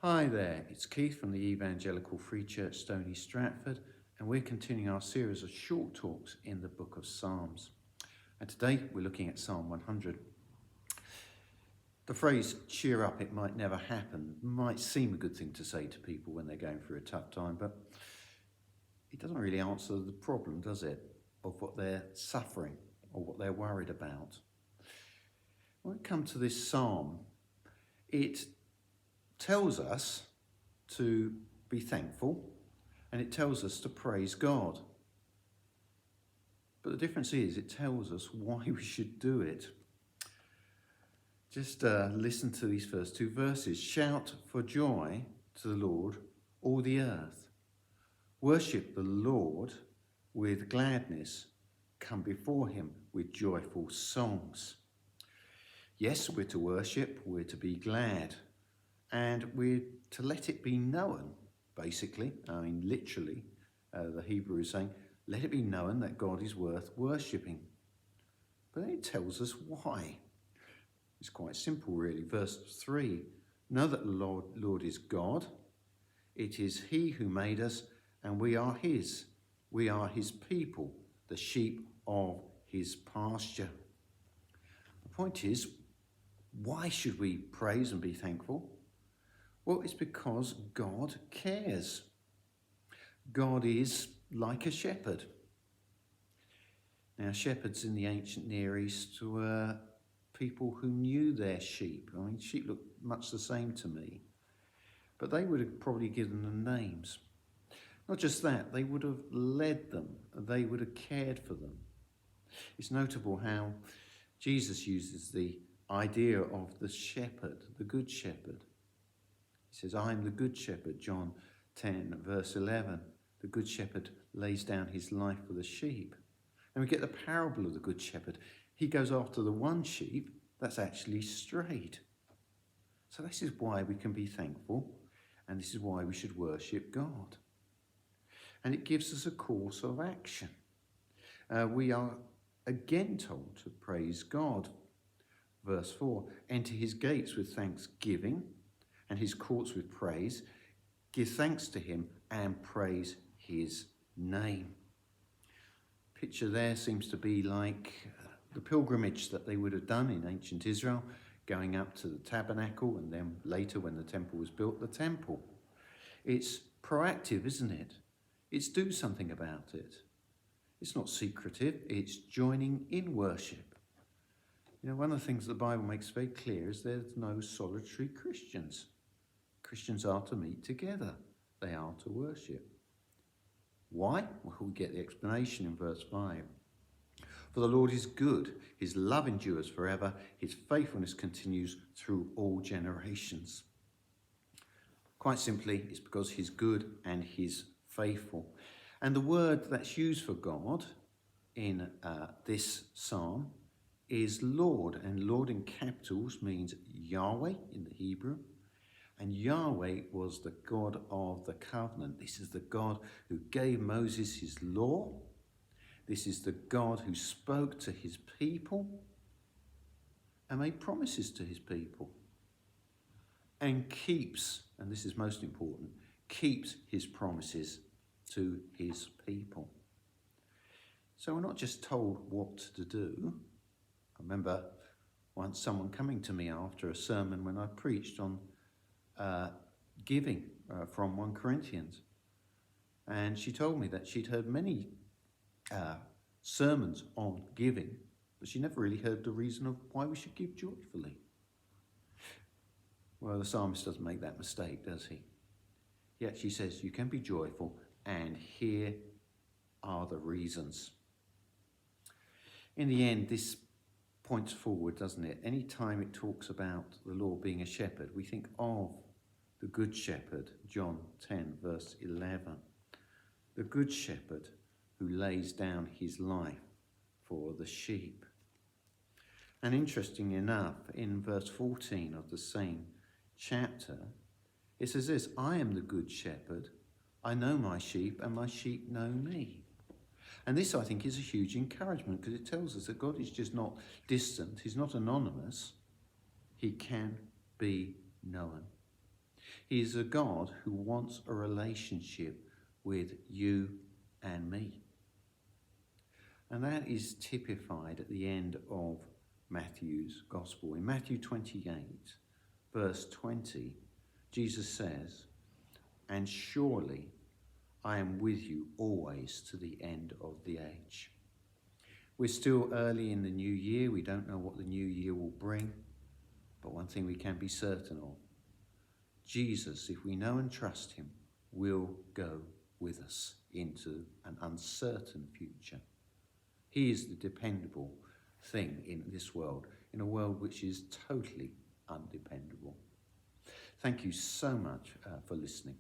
Hi there, it's Keith from the Evangelical Free Church Stony Stratford, and we're continuing our series of short talks in the book of Psalms. And today we're looking at Psalm 100. The phrase, cheer up, it might never happen, might seem a good thing to say to people when they're going through a tough time, but it doesn't really answer the problem, does it, of what they're suffering or what they're worried about. When we come to this psalm, it tells us to be thankful and it tells us to praise God. But the difference is it tells us why we should do it. Just listen to these first two verses. Shout for joy to the Lord, all the earth. Worship the Lord with gladness. Come before him with joyful songs. Yes, we're to worship, we're to be glad. And we're to let it be known, basically. I mean, literally, the Hebrew is saying, let it be known that God is worth worshipping. But then it tells us why. It's quite simple, really. Verse 3, know that the Lord is God. It is he who made us, and we are his. We are his people, the sheep of his pasture. The point is, why should we praise and be thankful? Well, it's because God cares. God is like a shepherd. Now, shepherds in the ancient Near East were people who knew their sheep. I mean, sheep look much the same to me. But they would have probably given them names. Not just that, they would have led them. They would have cared for them. It's notable how Jesus uses the idea of the shepherd, the good shepherd. He says, I am the good shepherd, John 10, verse 11. The good shepherd lays down his life for the sheep. And we get the parable of the good shepherd. He goes after the one sheep that's actually strayed. So this is why we can be thankful, and this is why we should worship God. And it gives us a course of action. We are again told to praise God. Verse 4, enter his gates with thanksgiving, and his courts with praise. Give thanks to him and praise his name. Picture there seems to be like the pilgrimage that they would have done in ancient Israel, going up to the tabernacle and then later when the temple was built, the temple. It's proactive, isn't it? It's do something about it. It's not secretive, it's joining in worship. You know, one of the things the Bible makes very clear is there's no solitary Christians. Christians are to meet together. They are to worship. Why? Well, we get the explanation in verse 5. For the Lord is good. His love endures forever. His faithfulness continues through all generations. Quite simply, it's because he's good and he's faithful. And the word that's used for God in this psalm is Lord. And Lord in capitals means Yahweh in the Hebrew. And Yahweh was the God of the covenant. This is the God who gave Moses his law. This is the God who spoke to his people and made promises to his people. And keeps, and this is most important, keeps his promises to his people. So we're not just told what to do. I remember once someone coming to me after a sermon when I preached on giving from 1 Corinthians. And she told me that she'd heard many sermons on giving, but she never really heard the reason of why we should give joyfully. Well, the psalmist doesn't make that mistake, does he? Yet she says, you can be joyful, and here are the reasons. In the end, this points forward, doesn't it? Any time it talks about the Lord being a shepherd, we think of the good shepherd, John 10, verse 11. The good shepherd who lays down his life for the sheep. And interestingly enough, in verse 14 of the same chapter, it says this, I am the good shepherd, I know my sheep, and my sheep know me. And this, I think, is a huge encouragement because it tells us that God is just not distant. He's not anonymous. He can be known. He is a God who wants a relationship with you and me. And that is typified at the end of Matthew's Gospel. In Matthew 28, verse 20, Jesus says, "And surely I am with you always to the end of the age." We're still early in the new year. We don't know what the new year will bring. But one thing we can be certain of, Jesus, if we know and trust him, will go with us into an uncertain future. He is the dependable thing in this world, in a world which is totally undependable. Thank you so much for listening.